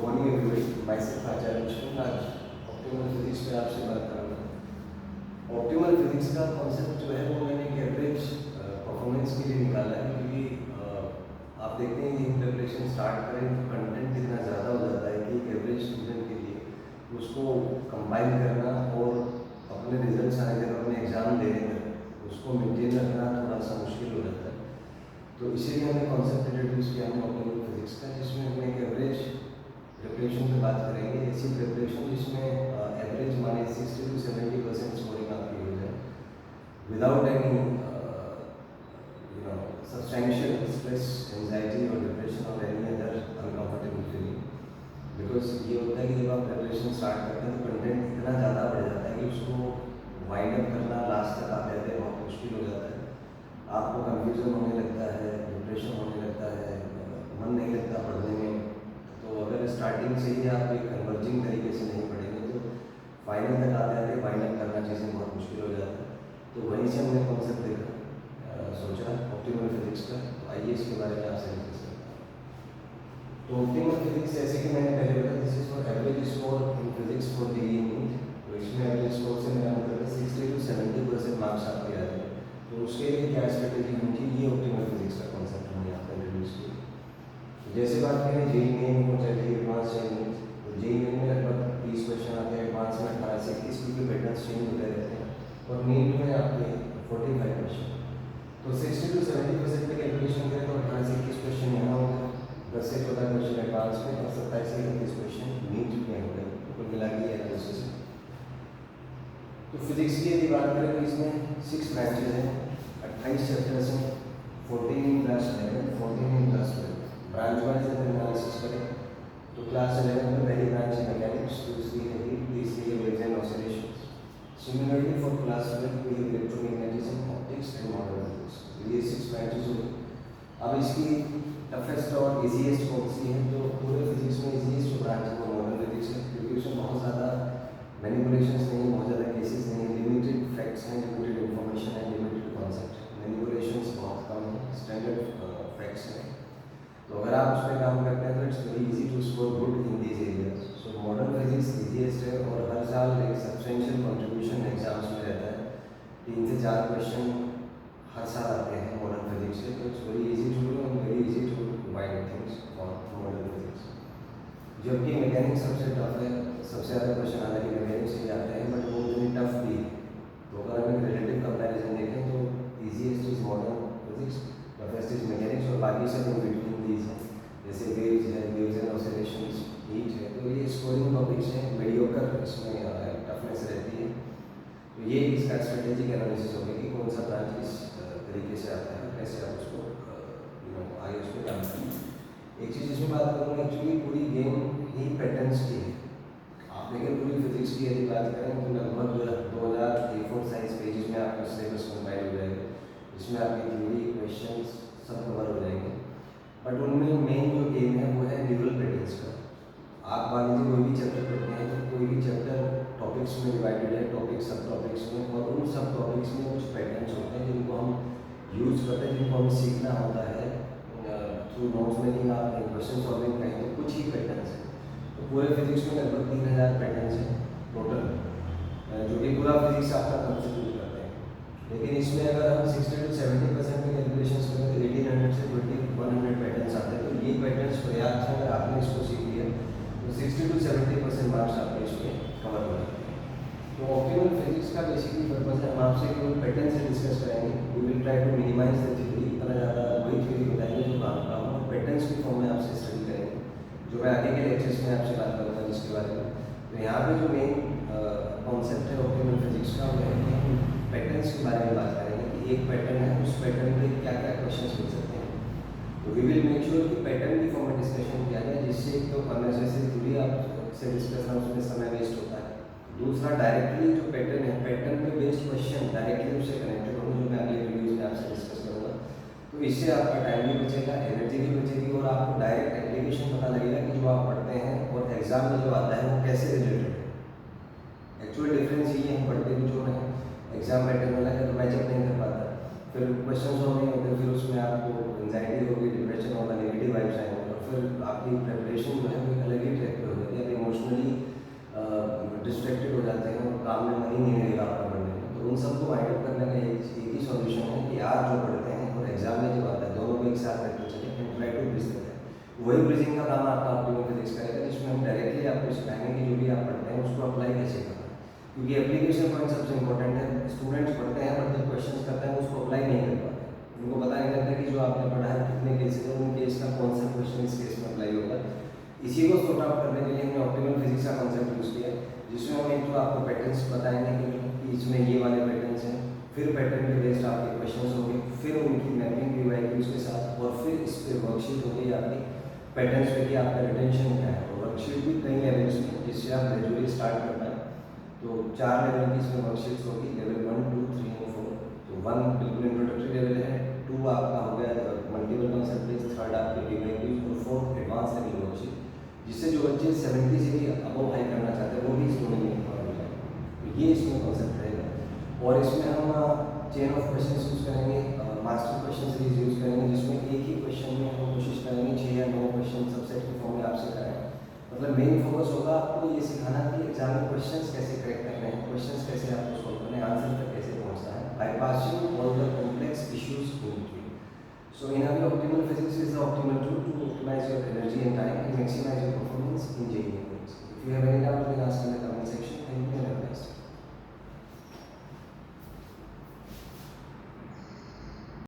Morning everybody, my self आचार्य विष्णु। आज optimal physics पे आपसे बात करूँगा। ऑप्टिमल फिजिक्स का कॉन्सेप्ट जो है वो मैंने एक एवरेज परफॉर्मेंस के लिए निकाला है, क्योंकि आप देखते हैं कि प्रिपरेशन स्टार्ट करें तो कंटेंट इतना ज़्यादा हो जाता है कि एक एवरेज स्टूडेंट के लिए उसको कंपाइल करना और अपने रिजल्ट्स आने तक, अपने एग्ज़ाम देने तक उसको मेंटेन रखना थोड़ा सा मुश्किल हो जाता है। तो इसीलिए हमने कॉन्सेप्ट इंट्रोड्यूस किया हमने ऑप्टिमल फिजिक्स का, जिसमें हम एक एवरेज प्रिपरेशन पे बात करेंगे। ऐसी प्रिपरेशन जिसमें एवरेज माने 60 to 70% स्कोरिंग आपकी हो जाए without any substantial stress, anxiety और डिप्रेशन और any other uncomfortable feeling. Because ये होता है कि जब आप प्रिपरेशन स्टार्ट करते हैं तो कंटेंट इतना ज़्यादा बढ़ जाता है कि उसको वाइंड अप करना लास्ट तक आते आते बहुत मुश्किल हो जाता है। आपको कन्फ्यूजन होने लगता है, डिप्रेशन होने लगता है, मन नहीं लगता पढ़ने में। तो अगर स्टार्टिंग से ही आप एक कन्वर्जिंग तरीके से नहीं पढ़ेंगे तो फाइनल तक आते आते फाइनल करना चीज़ें बहुत मुश्किल हो जाता है। तो वहीं से हमने कॉन्सेप्ट देखा, सोचा ऑप्टिमल फिजिक्स का। तो आइए इसके बारे में आपसे डिस्कस करते हैं। तो ऑप्टिमल फिजिक्स, जैसे कि मैंने पहले बताया, this is for average score in physics for JEE NEET. तो इसमें एवरेज स्कोर से मेरा मतलब है 60 to 70% मार्क्स आपके आ रहे हैं। तो उसके लिए क्या स्ट्रेटेजी होनी चाहिए, ये ऑप्टिमल फिजिक्स का कॉन्सेप्ट हमने यहाँ पर इंट्रोड्यूस किया। तो जैसे बात करें जेईई मेन हो चाहे जेईई एडवांस या नीट, तो जेईई मेन में लगभग 30 क्वेश्चन आते हैं, एडवांस में 18 से 21, क्योंकि पैटर्न्स चेंज होते रहते हैं, और नीट में आपके 45 क्वेश्चन। तो 60 to 70% पे कैलकुलेशन करें तो 18 से 21 क्वेश्चन यहाँ होगा, 10 से 14 क्वेश्चन एडवांस में और 27 से 31 क्वेश्चन नीट में हो गए। तो कुल मिला के एनालिसिस है। तो फिजिक्स की यदि बात करें तो इसमें 6 ब्रांचेज हैं, 28 चैप्टर्स हैं, 14 in class 11, 14 in class 12। Branch wise अगर एनालिसिस करें तो क्लास 11 में पहली ब्रांच है मैकेनिक्स, दूसरी है हीट, तीसरी है waves and oscillations. Similarly for class 12 we have electromagnetism, optics and modern physics. ये 6 ब्रांचेज हो गई। अब इसकी टफेस्ट और इजीएस्ट कौन सी है, तो पूरे फिजिक्स में इजीएस्ट जो ब्रांच है वो मॉडर्न फिजिक्स है, क्योंकि उसमें बहुत ज़्यादा मैनिपुलेशंस नहीं, बहुत ज़्यादा केसेस नहीं, लिमिटेड फैक्ट्स हैं, लिमिटेड इन्फॉर्मेशन है, लिमिटेड कॉन्सेप्ट है, मैनिपुलेशंस बहुत कम है, स्टैंडर्ड फैक्ट्स हैं। तो अगर आप उस पर काम करते हैं तो it's very easy to score good in these areas. So modern physics easiest है और हर साल एक सब्सटेंशियल कंट्रीब्यूशन एग्जाम्स में रहता है। 3 से 4 क्वेश्चन हर साल आते हैं मॉडर्न फिजिक्स से। तो it's very easy to do and very easy to wind things for modern physics. जबकि मैकेनिक्स सबसे टफ है, सबसे ज़्यादा क्वेश्चन हालांकि मैकेनिक्स से ही आते हैं, बट वो उतनी टफ भी है। तो अगर हम एक रिलेटिव कंपैरिजन देखें तो easiest is modern physics, toughest is mechanics, और बाकी सब इन बिटवीन दीज हैं, जैसे वेव्स है, वेव्स एंड ऑसिलेशंस, हीट है। तो ये स्कोरिंग टॉपिक्स हैं, मीडियोकर इसमें टफनेस रहती है। तो ये इसका स्ट्रेटेजिक एनालिसिस होगा कि कौन सा ब्रांच किस तरीके से आता है, कैसे आप उसको आगे उस पर काम करें। एक चीज़ इसमें बात करूँगा, एक्चुअली पूरी गेम ही पैटर्न्स की है। आप लेकिन पूरी फिजिक्स की यदि बात करें तो लगभग 2000 साइंस पेजेस में आपका सिलेबस कंपाइल हो जाएगा, जिसमें आपकी थ्योरी, क्वेश्चंस सब कवर हो जाएंगे। बट उनमें मेन जो गेम है वो है न्यूरल पैटर्न्स का। आप मान लीजिए कोई भी चैप्टर पढ़ते हैं तो कोई भी चैप्टर टॉपिक्स में डिवाइडेड है, टॉपिक सब टॉपिक्स में, और उन सब टॉपिक्स में कुछ पैटर्न्स होते हैं जिनको हम यूज़ करते हैं, जिनको हमें सीखना होता है थ्रू नोट्स में, नहीं आप क्वेश्चन सॉल्विंग करें तो कुछ ही पैटर्न्स हैं। तो पूरे फिजिक्स में लगभग 3000 पैटर्न्स हैं टोटल, जो कि पूरा फिजिक्स आपका कंसिडर करते हैं। लेकिन इसमें अगर हम 60 to 70% में कैलकुलेशन करें तो 1800 से 2100 पैटर्न्स आते हैं। तो ये पैटर्न्स पर्याप्त है, अगर आपने इसको सीख लिया तो 60 to 70% मार्क्स आपके इसमें कवर हो जाते हैं। तो ऑप्टिमल फिजिक्स का बेसिकली पर्पज है, हम आपसे केवल पैटर्न से डिस्कस करेंगे। We will try to minimise the theory, इतना ज़्यादा वही थ्योरी बताएंगे जो काम का हो, पैटर्न्स की फॉर्म में आपसे स्टडी करेंगे, जो मैं आगे के लेक्चर्स में आपसे बात करूँगा जिसके बारे में। तो यहाँ पे जो मेन कॉन्सेप्ट है ऑप्टिमल फिजिक्स का वो है कि हम पैटर्न्स के बारे में बात करेंगे कि एक पैटर्न है, उस पैटर्न पे क्या क्या क्वेश्चन मिल सकते हैं। तो वी विल मेक श्योर कि पैटर्न की फॉर्म में डिस्कशन किया जाए, जिससे एक तो अननेसेसरी थ्योरी आपसे डिस्कस करना, उसमें समय वेस्ट होता है। दूसरा, डायरेक्टली जो पैटर्न है, पैटर्न पे बेस्ड क्वेश्चन डायरेक्टली उससे कनेक्टेड होंगे, जो मैं अगले वीडियोज़ में आपसे डिस्कस करूँगा। तो इससे आपका टाइम भी बचेगा, एनर्जी भी बचेगी, और आपको डायरेक्ट एप्लीकेशन पता लगेगा कि जो आप पढ़ते हैं और एग्जाम में जो आता है वो कैसे रिलेटेड है। एक्चुअल डिफरेंस ये है, हम पढ़ते भी जो है एग्जाम पैटर्न वाला है तो मैचअप नहीं कर पाता, फिर क्वेश्चन सॉल्व नहीं होते, फिर उसमें आपको एंजाइटी होगी, डिप्रेशन होगा, नेगेटिव वाइब्स आएंगे, और फिर आपकी प्रेपरेशन जो है वो एक अलग ही ट्रैक पे हो जाती है, आप इमोशनली डिस्ट्रैक्टेड हो जाते हैं और काम में मन ही नहीं लगेगा आपका पढ़ने में। तो उन सबको वाइंड अप करने का एक ही सॉल्यूशन है कि आप जो पढ़ते हैं और एग्जाम में जब आता है दोनों को एक साथ रखते चले and try to bridge the gap. वही ब्रिजिंग का काम आपका ऑप्टिमल फिजिक्स करेगा, जिसमें हम डायरेक्टली आपको सिखाएंगे कि जो भी आप पढ़ते हैं उसको अप्लाई कैसे करना है, क्योंकि एप्लीकेशन पॉइंट सबसे इंपॉर्टेंट है। स्टूडेंट्स पढ़ते हैं बट जब क्वेश्चन करते हैं उसको अप्लाई नहीं कर पाते, उनको पता नहीं लगता कि जो आपने पढ़ा है कितने केसेस है, उन केस का कौन सा क्वेश्चन इस केस में अप्लाई होगा। इसी को सॉर्ट आउट करने के लिए हमने ऑप्टिमल फिजिक्स का कॉन्सेप्ट यूज़ किया है, जिसमें हम एक तो आपको पैटर्न्स बताएंगे कि इसमें ये वाले पैटर्न्स हैं, फिर पैटर्न के बेस्ड आपके क्वेश्चंस होंगे, फिर उनकी मैपिंग भी होगी उसके साथ, और फिर इस पर वर्कशीट होगी आपकी पैटर्न्स पे कि आपका रिटेंशन क्या है। और वर्कशीट भी कई लेवल्स में, जिससे आप ग्रेजुअली स्टार्ट कर पाएँ। तो 4 लेवल की इसमें वर्कशीट्स होगी, लेवल 1, 2, 3 और 4। तो 1 बिल्कुल इंट्रोडक्टरी लेवल है, 2 आपका हो गया मल्टीपल कॉन्सेप्ट बेस्ड, 3rd आपकी डिवाइड और 4th एडवांस लेवल वर्कशीट, जिससे जो बच्चे 70 से भी अबव हाई करना चाहते हैं वो भी इस डोमेन में कवर हो जाए। तो ये इसमें कॉन्सेप्ट रहेगा। और इसमें हम चेन ऑफ क्वेश्चन यूज़ करेंगे, मास्टर क्वेश्चन सीरीज यूज़ करेंगे, जिसमें एक ही क्वेश्चन में हम कोशिश करेंगे 6 या 9 क्वेश्चन सबसेट के फॉर्म में आपसे कराएं। मतलब मेन फोकस होगा आपको ये सिखाना कि एग्जाम में क्वेश्चंस कैसे क्रैक करने हैं, क्वेश्चंस कैसे आपको सॉल्व करने हैं, आंसर तक कैसे पहुंचना है, bypassing all the complex issues in between. So in our optimal physics is the optimal tool to optimize your energy and time and maximize your performance in JEE. If you have any doubt,